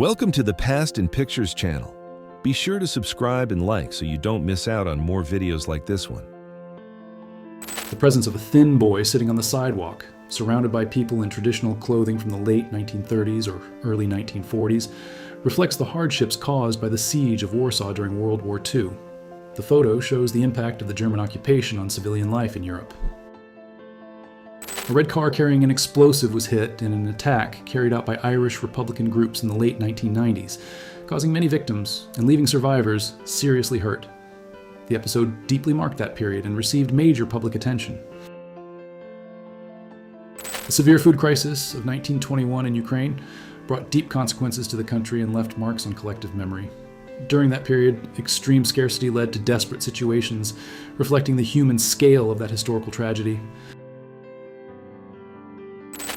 Welcome to the Past in Pictures channel. Be sure to subscribe and like so you don't miss out on more videos like this one. The presence of a thin boy sitting on the sidewalk, surrounded by people in traditional clothing from the late 1930s or early 1940s, reflects the hardships caused by the siege of Warsaw during World War II. The photo shows the impact of the German occupation on civilian life in Europe. A red car carrying an explosive was hit in an attack carried out by Irish Republican groups in the late 1990s, causing many victims and leaving survivors seriously hurt. The episode deeply marked that period and received major public attention. The severe food crisis of 1921 in Ukraine brought deep consequences to the country and left marks on collective memory. During that period, extreme scarcity led to desperate situations, reflecting the human scale of that historical tragedy.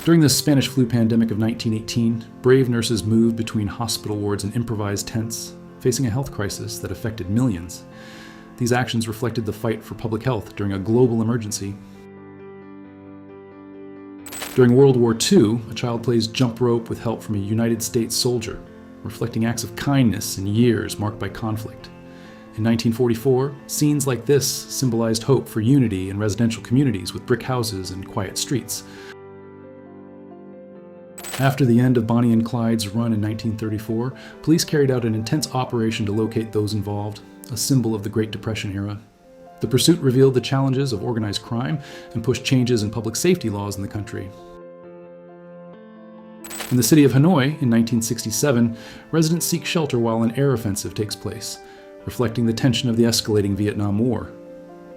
During the Spanish flu pandemic of 1918, brave nurses moved between hospital wards and improvised tents, facing a health crisis that affected millions. These actions reflected the fight for public health during a global emergency. During World War II, a child plays jump rope with help from a United States soldier, reflecting acts of kindness in years marked by conflict. In 1944, scenes like this symbolized hope for unity in residential communities with brick houses and quiet streets. After the end of Bonnie and Clyde's run in 1934, police carried out an intense operation to locate those involved, a symbol of the Great Depression era. The pursuit revealed the challenges of organized crime and pushed changes in public safety laws in the country. In the city of Hanoi in 1967, residents seek shelter while an air offensive takes place, reflecting the tension of the escalating Vietnam War.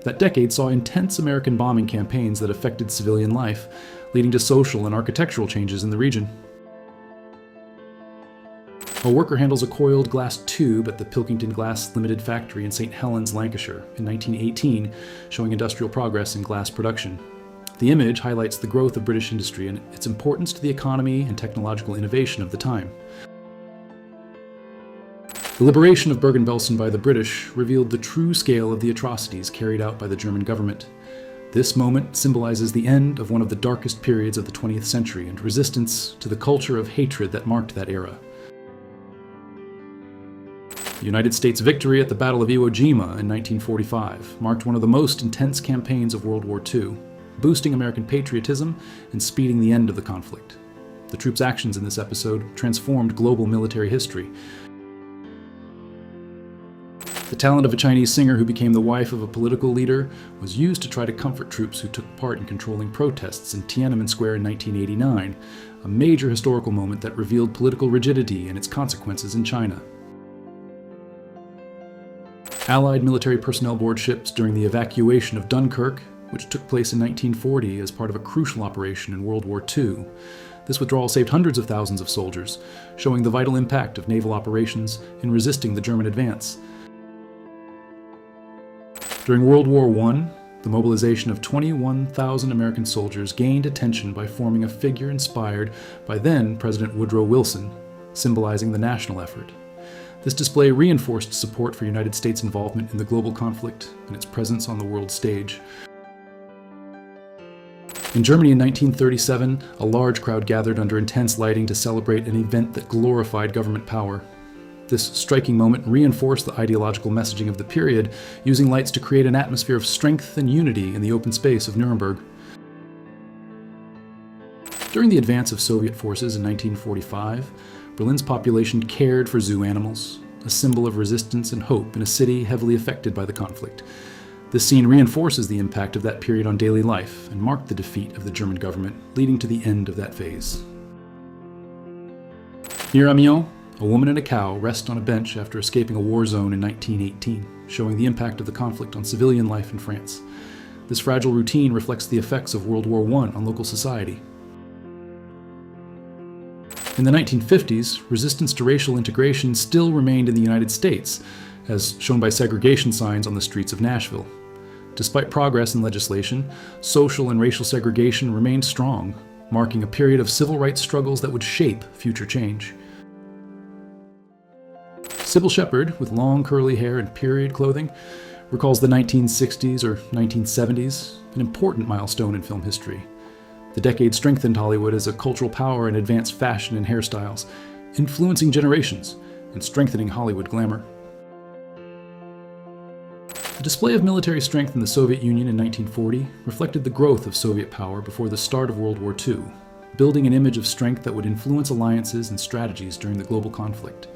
That decade saw intense American bombing campaigns that affected civilian life, leading to social and architectural changes in the region. A worker handles a coiled glass tube at the Pilkington Glass Limited factory in St. Helens, Lancashire, in 1918, showing industrial progress in glass production. The image highlights the growth of British industry and its importance to the economy and technological innovation of the time. The liberation of Bergen-Belsen by the British revealed the true scale of the atrocities carried out by the German government. This moment symbolizes the end of one of the darkest periods of the 20th century and resistance to the culture of hatred that marked that era. The United States' victory at the Battle of Iwo Jima in 1945 marked one of the most intense campaigns of World War II, boosting American patriotism and speeding the end of the conflict. The troops' actions in this episode transformed global military history. The talent of a Chinese singer who became the wife of a political leader was used to try to comfort troops who took part in controlling protests in Tiananmen Square in 1989, a major historical moment that revealed political rigidity and its consequences in China. Allied military personnel board ships during the evacuation of Dunkirk, which took place in 1940 as part of a crucial operation in World War II. This withdrawal saved hundreds of thousands of soldiers, showing the vital impact of naval operations in resisting the German advance. During World War I, the mobilization of 21,000 American soldiers gained attention by forming a figure inspired by then President Woodrow Wilson, symbolizing the national effort. This display reinforced support for United States involvement in the global conflict and its presence on the world stage. In Germany in 1937, a large crowd gathered under intense lighting to celebrate an event that glorified government power. This striking moment reinforced the ideological messaging of the period, using lights to create an atmosphere of strength and unity in the open space of Nuremberg. During the advance of Soviet forces in 1945, Berlin's population cared for zoo animals, a symbol of resistance and hope in a city heavily affected by the conflict. This scene reinforces the impact of that period on daily life and marked the defeat of the German government, leading to the end of that phase. Near Amiens, a woman and a cow rest on a bench after escaping a war zone in 1918, showing the impact of the conflict on civilian life in France. This fragile routine reflects the effects of World War I on local society. In the 1950s, resistance to racial integration still remained in the United States, as shown by segregation signs on the streets of Nashville. Despite progress in legislation, social and racial segregation remained strong, marking a period of civil rights struggles that would shape future change. Sybil Shepherd, with long curly hair and period clothing, recalls the 1960s or 1970s, an important milestone in film history. The decade strengthened Hollywood as a cultural power in advanced fashion and hairstyles, influencing generations and strengthening Hollywood glamour. The display of military strength in the Soviet Union in 1940 reflected the growth of Soviet power before the start of World War II, building an image of strength that would influence alliances and strategies during the global conflict.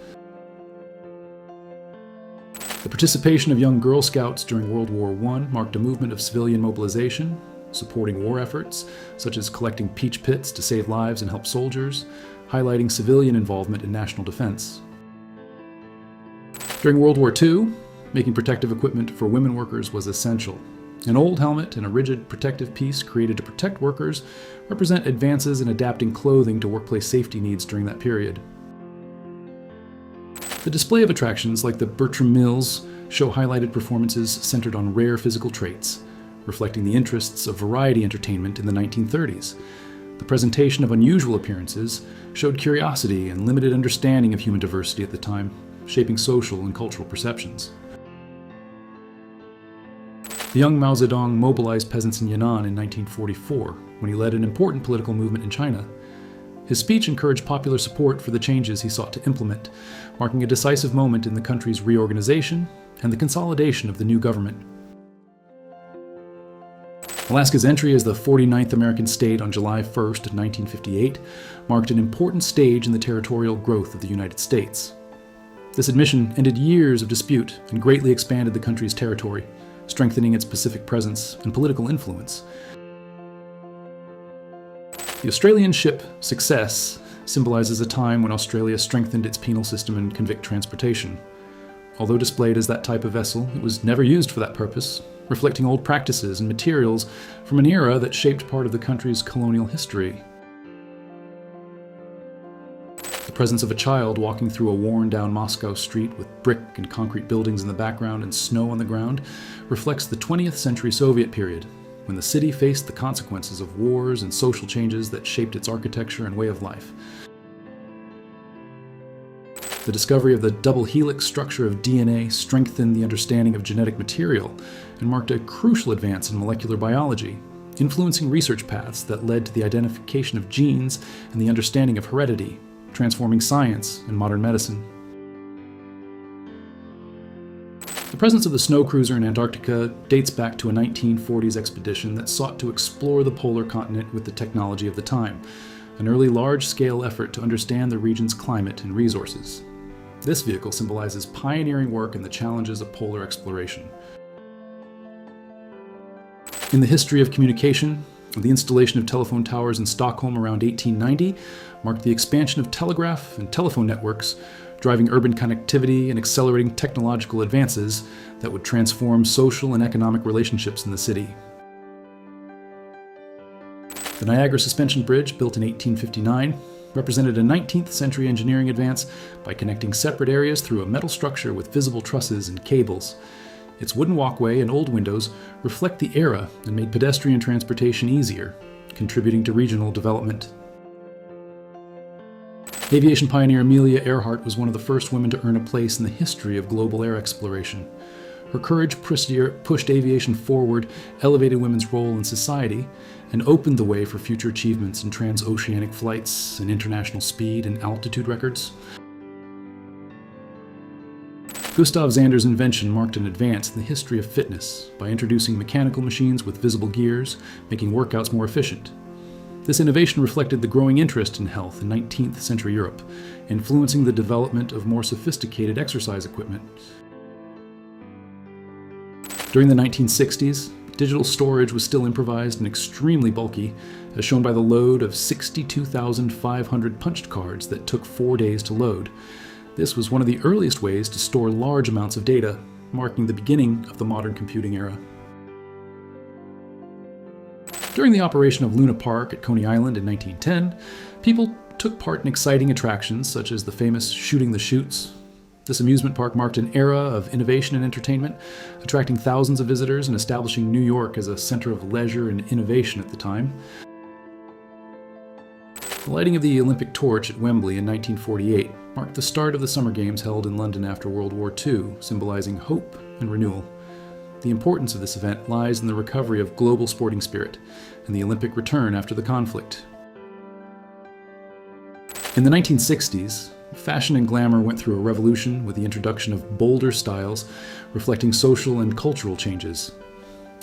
The participation of young Girl Scouts during World War I marked a movement of civilian mobilization, supporting war efforts, such as collecting peach pits to save lives and help soldiers, highlighting civilian involvement in national defense. During World War II, making protective equipment for women workers was essential. An old helmet and a rigid protective piece created to protect workers represent advances in adapting clothing to workplace safety needs during that period. The display of attractions like the Bertram Mills show highlighted performances centered on rare physical traits, reflecting the interests of variety entertainment in the 1930s. The presentation of unusual appearances showed curiosity and limited understanding of human diversity at the time, shaping social and cultural perceptions. The young Mao Zedong mobilized peasants in Yan'an in 1944 when he led an important political movement in China. His speech encouraged popular support for the changes he sought to implement, marking a decisive moment in the country's reorganization and the consolidation of the new government. Alaska's entry as the 49th American state on July 1st, 1958, marked an important stage in the territorial growth of the United States. This admission ended years of dispute and greatly expanded the country's territory, strengthening its Pacific presence and political influence. The Australian ship Success symbolizes a time when Australia strengthened its penal system and convict transportation. Although displayed as that type of vessel, it was never used for that purpose, reflecting old practices and materials from an era that shaped part of the country's colonial history. The presence of a child walking through a worn-down Moscow street with brick and concrete buildings in the background and snow on the ground reflects the 20th century Soviet period, when the city faced the consequences of wars and social changes that shaped its architecture and way of life. The discovery of the double helix structure of DNA strengthened the understanding of genetic material and marked a crucial advance in molecular biology, influencing research paths that led to the identification of genes and the understanding of heredity, transforming science and modern medicine. The presence of the snow cruiser in Antarctica dates back to a 1940s expedition that sought to explore the polar continent with the technology of the time, an early large-scale effort to understand the region's climate and resources. This vehicle symbolizes pioneering work in the challenges of polar exploration. In the history of communication, the installation of telephone towers in Stockholm around 1890 marked the expansion of telegraph and telephone networks, driving urban connectivity and accelerating technological advances that would transform social and economic relationships in the city. The Niagara Suspension Bridge, built in 1859, represented a 19th century engineering advance by connecting separate areas through a metal structure with visible trusses and cables. Its wooden walkway and old windows reflect the era and made pedestrian transportation easier, contributing to regional development. Aviation pioneer Amelia Earhart was one of the first women to earn a place in the history of global air exploration. Her courage pushed aviation forward, elevated women's role in society, and opened the way for future achievements in transoceanic flights and international speed and altitude records. Gustav Zander's invention marked an advance in the history of fitness by introducing mechanical machines with visible gears, making workouts more efficient. This innovation reflected the growing interest in health in 19th century Europe, influencing the development of more sophisticated exercise equipment. During the 1960s, digital storage was still improvised and extremely bulky, as shown by the load of 62,500 punched cards that took 4 days to load. This was one of the earliest ways to store large amounts of data, marking the beginning of the modern computing era. During the operation of Luna Park at Coney Island in 1910, people took part in exciting attractions such as the famous Shooting the Chutes. This amusement park marked an era of innovation and entertainment, attracting thousands of visitors and establishing New York as a center of leisure and innovation at the time. The lighting of the Olympic torch at Wembley in 1948 marked the start of the Summer Games held in London after World War II, symbolizing hope and renewal. The importance of this event lies in the recovery of global sporting spirit and the Olympic return after the conflict. In the 1960s, Fashion and glamour went through a revolution with the introduction of bolder styles reflecting social and cultural changes.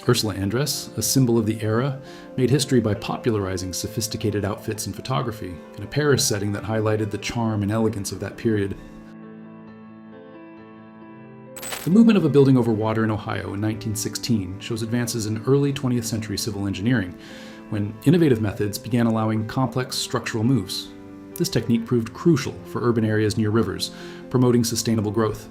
Ursula Andress, a symbol of the era, made history by popularizing sophisticated outfits and photography in a Paris setting that highlighted the charm and elegance of that period. The movement of a building over water in Ohio in 1916 shows advances in early 20th century civil engineering, when innovative methods began allowing complex structural moves. This technique proved crucial for urban areas near rivers, promoting sustainable growth.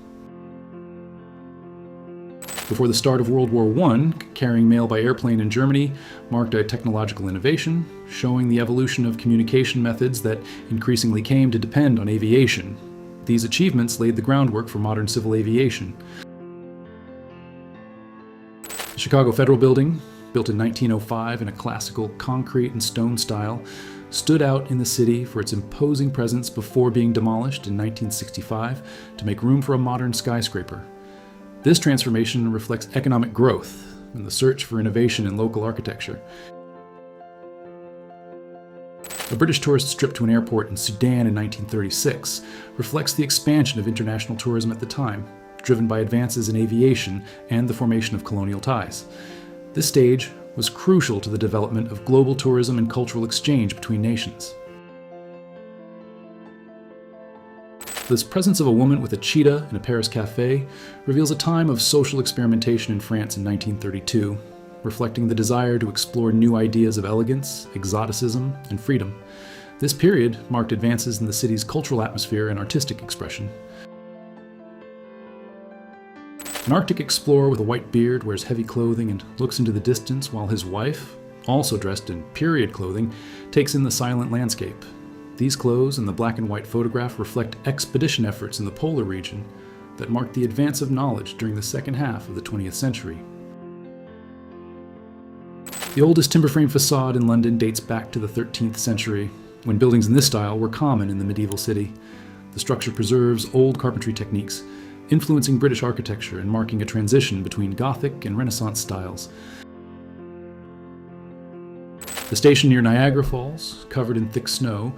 Before the start of World War I, carrying mail by airplane in Germany marked a technological innovation, showing the evolution of communication methods that increasingly came to depend on aviation. These achievements laid the groundwork for modern civil aviation. The Chicago Federal Building, built in 1905 in a classical concrete and stone style, stood out in the city for its imposing presence before being demolished in 1965 to make room for a modern skyscraper. This transformation reflects economic growth and the search for innovation in local architecture. A British tourist trip to an airport in Sudan in 1936 reflects the expansion of international tourism at the time, driven by advances in aviation and the formation of colonial ties. This stage was crucial to the development of global tourism and cultural exchange between nations. This presence of a woman with a cheetah in a Paris cafe reveals a time of social experimentation in France in 1932, reflecting the desire to explore new ideas of elegance, exoticism, and freedom. This period marked advances in the city's cultural atmosphere and artistic expression. An Arctic explorer with a white beard wears heavy clothing and looks into the distance while his wife, also dressed in period clothing, takes in the silent landscape. These clothes and the black and white photograph reflect expedition efforts in the polar region that marked the advance of knowledge during the second half of the 20th century. The oldest timber frame facade in London dates back to the 13th century, when buildings in this style were common in the medieval city. The structure preserves old carpentry techniques, influencing British architecture and marking a transition between Gothic and Renaissance styles. The station near Niagara Falls, covered in thick snow,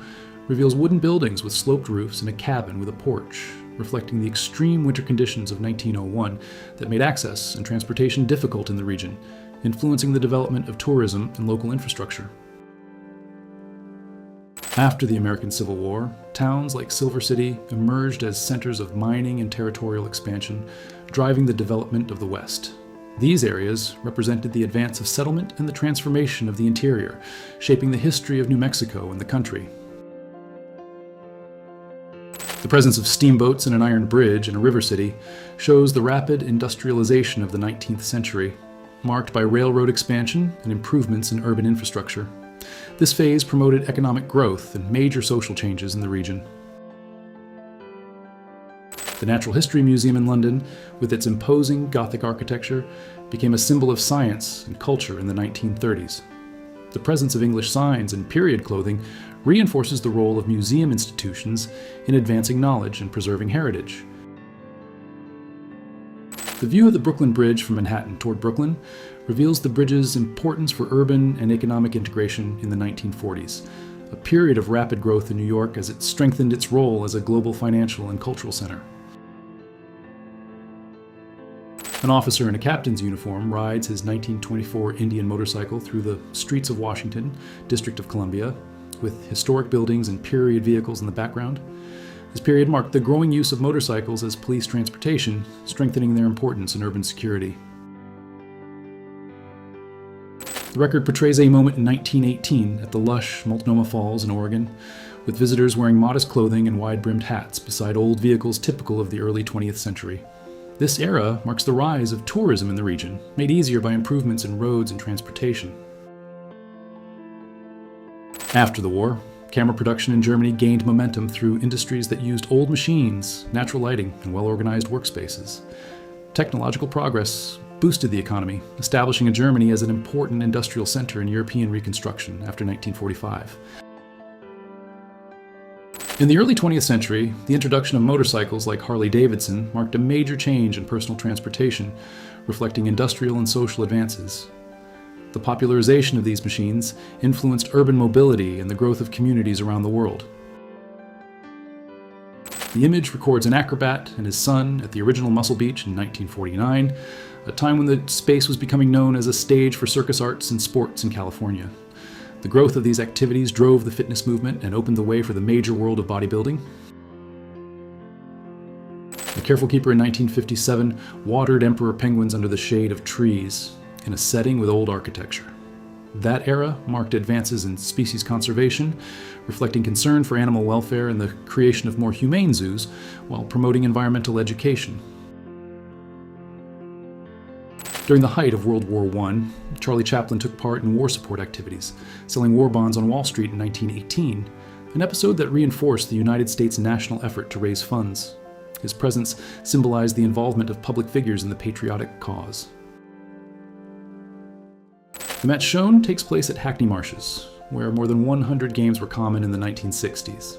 reveals wooden buildings with sloped roofs and a cabin with a porch, reflecting the extreme winter conditions of 1901 that made access and transportation difficult in the region, influencing the development of tourism and local infrastructure. After the American Civil War, towns like Silver City emerged as centers of mining and territorial expansion, driving the development of the West. These areas represented the advance of settlement and the transformation of the interior, shaping the history of New Mexico and the country. The presence of steamboats and an iron bridge in a river city shows the rapid industrialization of the 19th century, marked by railroad expansion and improvements in urban infrastructure. This phase promoted economic growth and major social changes in the region. The Natural History Museum in London, with its imposing Gothic architecture, became a symbol of science and culture in the 1930s. The presence of English signs and period clothing reinforces the role of museum institutions in advancing knowledge and preserving heritage. The view of the Brooklyn Bridge from Manhattan toward Brooklyn reveals the bridge's importance for urban and economic integration in the 1940s, a period of rapid growth in New York as it strengthened its role as a global financial and cultural center. An officer in a captain's uniform rides his 1924 Indian motorcycle through the streets of Washington, District of Columbia, with historic buildings and period vehicles in the background. This period marked the growing use of motorcycles as police transportation, strengthening their importance in urban security. The record portrays a moment in 1918 at the lush Multnomah Falls in Oregon, with visitors wearing modest clothing and wide-brimmed hats beside old vehicles typical of the early 20th century. This era marks the rise of tourism in the region, made easier by improvements in roads and transportation. After the war, camera production in Germany gained momentum through industries that used old machines, natural lighting, and well-organized workspaces. Technological progress boosted the economy, establishing Germany as an important industrial center in European reconstruction after 1945. In the early 20th century, the introduction of motorcycles like Harley-Davidson marked a major change in personal transportation, reflecting industrial and social advances. The popularization of these machines influenced urban mobility and the growth of communities around the world. The image records an acrobat and his son at the original Muscle Beach in 1949, a time when the space was becoming known as a stage for circus arts and sports in California. The growth of these activities drove the fitness movement and opened the way for the major world of bodybuilding. The careful keeper in 1957 watered emperor penguins under the shade of trees in a setting with old architecture. That era marked advances in species conservation, reflecting concern for animal welfare and the creation of more humane zoos, while promoting environmental education. During the height of World War I, Charlie Chaplin took part in war support activities, selling war bonds on Wall Street in 1918, an episode that reinforced the United States' national effort to raise funds. His presence symbolized the involvement of public figures in the patriotic cause. The match shown takes place at Hackney Marshes, where more than 100 games were common in the 1960s.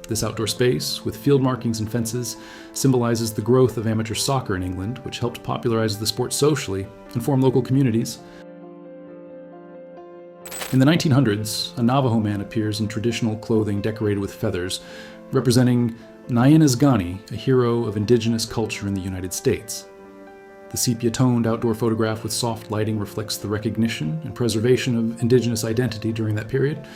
This outdoor space, with field markings and fences, symbolizes the growth of amateur soccer in England, which helped popularize the sport socially and form local communities. In the 1900s, a Navajo man appears in traditional clothing decorated with feathers, representing Nyanesgani, a hero of indigenous culture in the United States. The sepia-toned outdoor photograph with soft lighting reflects the recognition and preservation of indigenous identity during that period.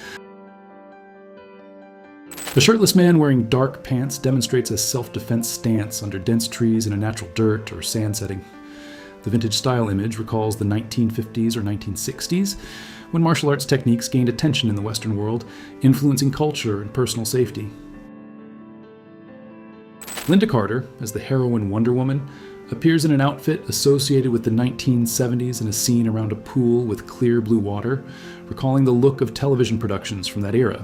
The shirtless man wearing dark pants demonstrates a self-defense stance under dense trees in a natural dirt or sand setting. The vintage style image recalls the 1950s or 1960s, when martial arts techniques gained attention in the Western world, influencing culture and personal safety. Linda Carter, as the heroine Wonder Woman, appears in an outfit associated with the 1970s in a scene around a pool with clear blue water, recalling the look of television productions from that era.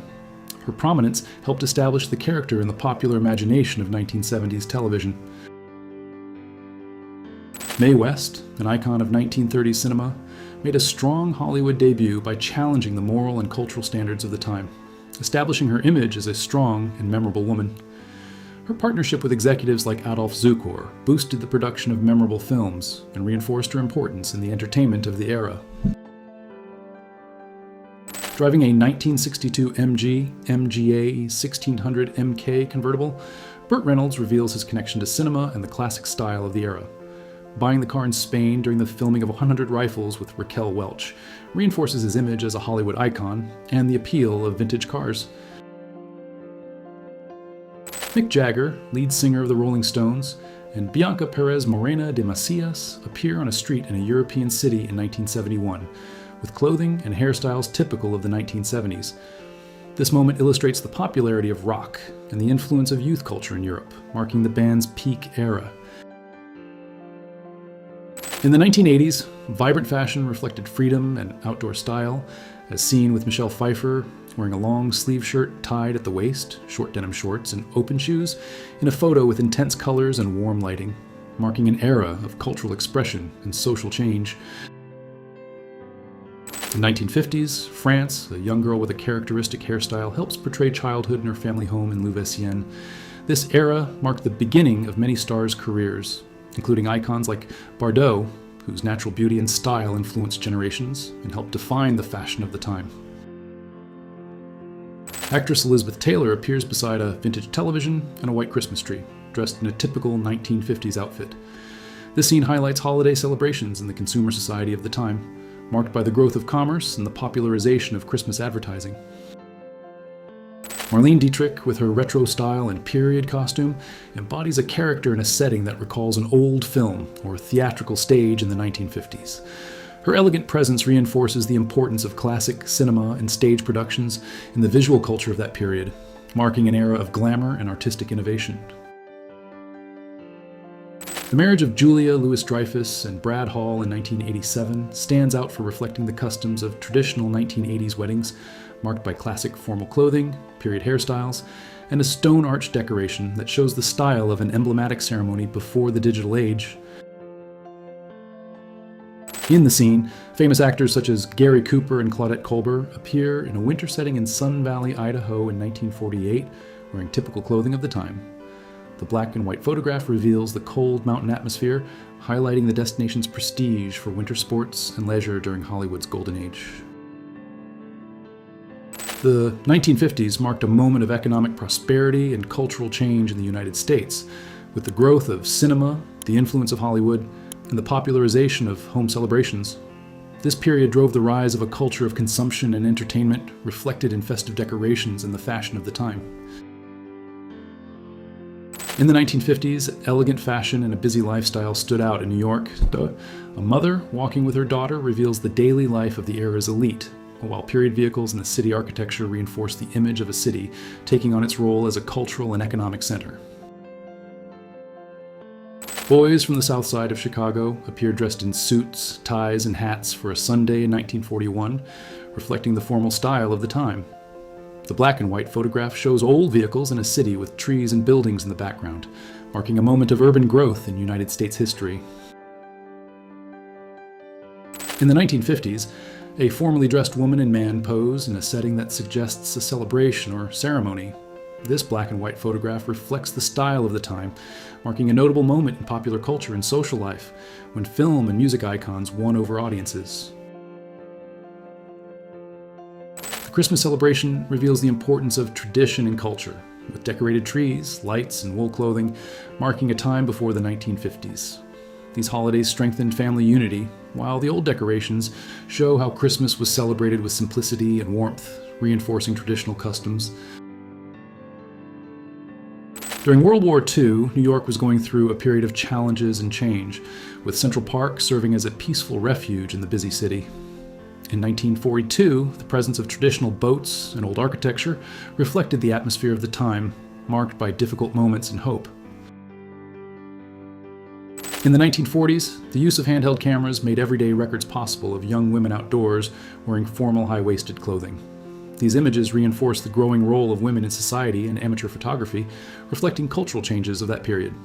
Her prominence helped establish the character in the popular imagination of 1970s television. Mae West, an icon of 1930s cinema, made a strong Hollywood debut by challenging the moral and cultural standards of the time, establishing her image as a strong and memorable woman. Her partnership with executives like Adolf Zukor boosted the production of memorable films and reinforced her importance in the entertainment of the era. Driving a 1962 MG MGA 1600 MK convertible, Burt Reynolds reveals his connection to cinema and the classic style of the era. Buying the car in Spain during the filming of 100 Rifles with Raquel Welch reinforces his image as a Hollywood icon and the appeal of vintage cars. Mick Jagger, lead singer of the Rolling Stones, and Bianca Perez Morena de Macias appear on a street in a European city in 1971, with clothing and hairstyles typical of the 1970s. This moment illustrates the popularity of rock and the influence of youth culture in Europe, marking the band's peak era. In the 1980s, vibrant fashion reflected freedom and outdoor style, as seen with Michelle Pfeiffer wearing a long sleeve shirt tied at the waist, short denim shorts, and open shoes in a photo with intense colors and warm lighting, marking an era of cultural expression and social change. In the 1950s, France, a young girl with a characteristic hairstyle, helps portray childhood in her family home in Louisiana. This era marked the beginning of many stars' careers, including icons like Bardot, whose natural beauty and style influenced generations and helped define the fashion of the time. Actress Elizabeth Taylor appears beside a vintage television and a white Christmas tree, dressed in a typical 1950s outfit. This scene highlights holiday celebrations in the consumer society of the time, marked by the growth of commerce and the popularization of Christmas advertising. Marlene Dietrich, with her retro style and period costume, embodies a character in a setting that recalls an old film or theatrical stage in the 1950s. Her elegant presence reinforces the importance of classic cinema and stage productions in the visual culture of that period, marking an era of glamour and artistic innovation. The marriage of Julia Louis-Dreyfus and Brad Hall in 1987 stands out for reflecting the customs of traditional 1980s weddings, marked by classic formal clothing, period hairstyles, and a stone arch decoration that shows the style of an emblematic ceremony before the digital age. In the scene, famous actors such as Gary Cooper and Claudette Colbert appear in a winter setting in Sun Valley, Idaho in 1948, wearing typical clothing of the time. The black and white photograph reveals the cold mountain atmosphere, highlighting the destination's prestige for winter sports and leisure during Hollywood's golden age. The 1950s marked a moment of economic prosperity and cultural change in the United States, with the growth of cinema, the influence of Hollywood, and the popularization of home celebrations. This period drove the rise of a culture of consumption and entertainment reflected in festive decorations and the fashion of the time. In the 1950s, elegant fashion and a busy lifestyle stood out in New York. A mother walking with her daughter reveals the daily life of the era's elite, while period vehicles and the city architecture reinforce the image of a city taking on its role as a cultural and economic center. Boys from the south side of Chicago appeared dressed in suits, ties, and hats for a Sunday in 1941, reflecting the formal style of the time. The black and white photograph shows old vehicles in a city with trees and buildings in the background, marking a moment of urban growth in United States history. In the 1950s, a formally dressed woman and man pose in a setting that suggests a celebration or ceremony. This black and white photograph reflects the style of the time, marking a notable moment in popular culture and social life, when film and music icons won over audiences. The Christmas celebration reveals the importance of tradition and culture, with decorated trees, lights, and wool clothing marking a time before the 1950s. These holidays strengthened family unity, while the old decorations show how Christmas was celebrated with simplicity and warmth, reinforcing traditional customs. During World War II, New York was going through a period of challenges and change, with Central Park serving as a peaceful refuge in the busy city. In 1942, the presence of traditional boats and old architecture reflected the atmosphere of the time, marked by difficult moments and hope. In the 1940s, the use of handheld cameras made everyday records possible of young women outdoors wearing formal high-waisted clothing. These images reinforce the growing role of women in society and amateur photography, reflecting cultural changes of that period.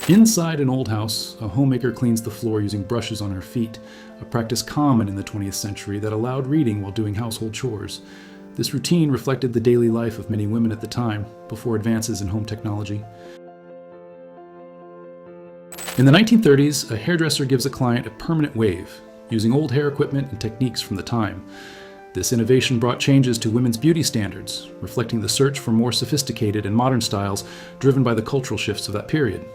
Inside an old house, a homemaker cleans the floor using brushes on her feet, a practice common in the 20th century that allowed reading while doing household chores. This routine reflected the daily life of many women at the time, before advances in home technology. In the 1930s, a hairdresser gives a client a permanent wave, using old hair equipment and techniques from the time. This innovation brought changes to women's beauty standards, reflecting the search for more sophisticated and modern styles driven by the cultural shifts of that period.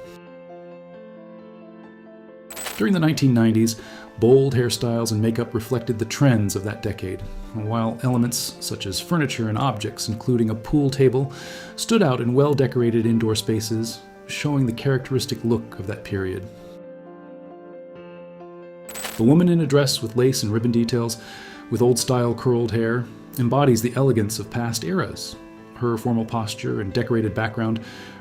During the 1990s, bold hairstyles and makeup reflected the trends of that decade, while elements such as furniture and objects, including a pool table, stood out in well-decorated indoor spaces, showing the characteristic look of that period. The woman in a dress with lace and ribbon details, with old-style curled hair, embodies the elegance of past eras. Her formal posture and decorated background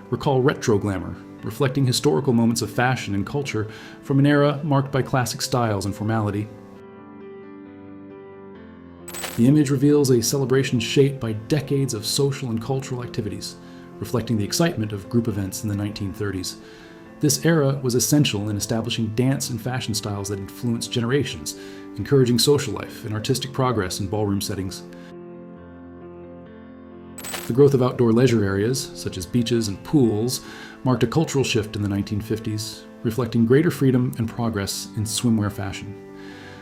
recall retro glamour, reflecting historical moments of fashion and culture from an era marked by classic styles and formality. The image reveals a celebration shaped by decades of social and cultural activities, reflecting the excitement of group events in the 1930s. This era was essential in establishing dance and fashion styles that influenced generations, encouraging social life and artistic progress in ballroom settings. The growth of outdoor leisure areas, such as beaches and pools, marked a cultural shift in the 1950s, reflecting greater freedom and progress in swimwear fashion.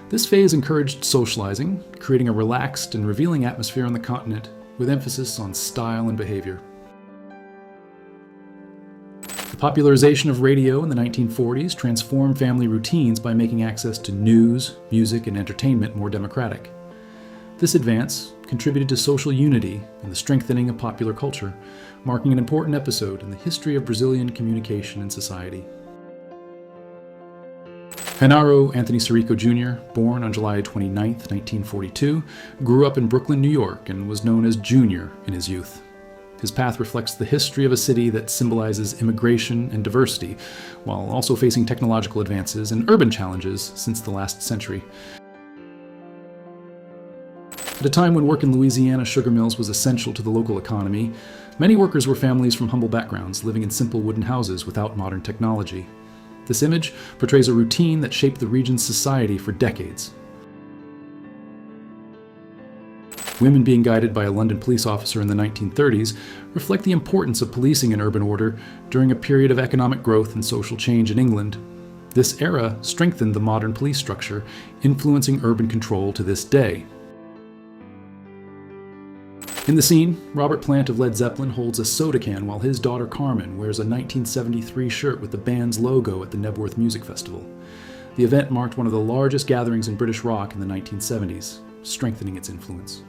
This phase encouraged socializing, creating a relaxed and revealing atmosphere on the continent, with emphasis on style and behavior. The popularization of radio in the 1940s transformed family routines by making access to news, music, and entertainment more democratic. This advance contributed to social unity and the strengthening of popular culture, marking an important episode in the history of Brazilian communication and society. Genaro Anthony Sirico Jr., born on July 29, 1942, grew up in Brooklyn, New York, and was known as Junior in his youth. His path reflects the history of a city that symbolizes immigration and diversity, while also facing technological advances and urban challenges since the last century. At a time when work in Louisiana sugar mills was essential to the local economy, many workers were families from humble backgrounds living in simple wooden houses without modern technology. This image portrays a routine that shaped the region's society for decades. Women being guided by a London police officer in the 1930s reflect the importance of policing and urban order during a period of economic growth and social change in England. This era strengthened the modern police structure, influencing urban control to this day. In the scene, Robert Plant of Led Zeppelin holds a soda can while his daughter Carmen wears a 1973 shirt with the band's logo at the Nebworth Music Festival. The event marked one of the largest gatherings in British rock in the 1970s, strengthening its influence.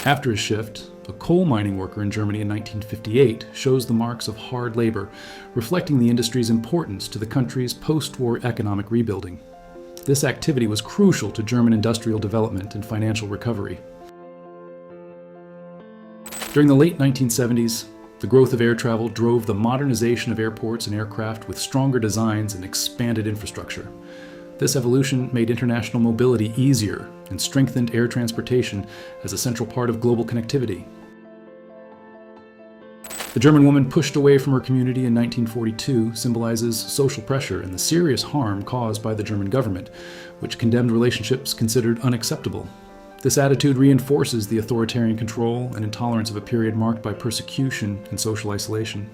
After his shift, a coal mining worker in Germany in 1958 shows the marks of hard labor, reflecting the industry's importance to the country's post-war economic rebuilding. This activity was crucial to German industrial development and financial recovery. During the late 1970s, the growth of air travel drove the modernization of airports and aircraft with stronger designs and expanded infrastructure. This evolution made international mobility easier and strengthened air transportation as a central part of global connectivity. The German woman pushed away from her community in 1942 symbolizes social pressure and the serious harm caused by the German government, which condemned relationships considered unacceptable. This attitude reinforces the authoritarian control and intolerance of a period marked by persecution and social isolation.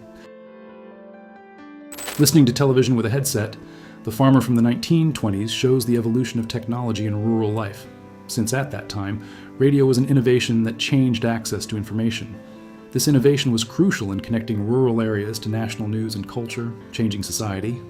Listening to television with a headset, the farmer from the 1920s shows the evolution of technology in rural life, since at that time, radio was an innovation that changed access to information. This innovation was crucial in connecting rural areas to national news and culture, changing society,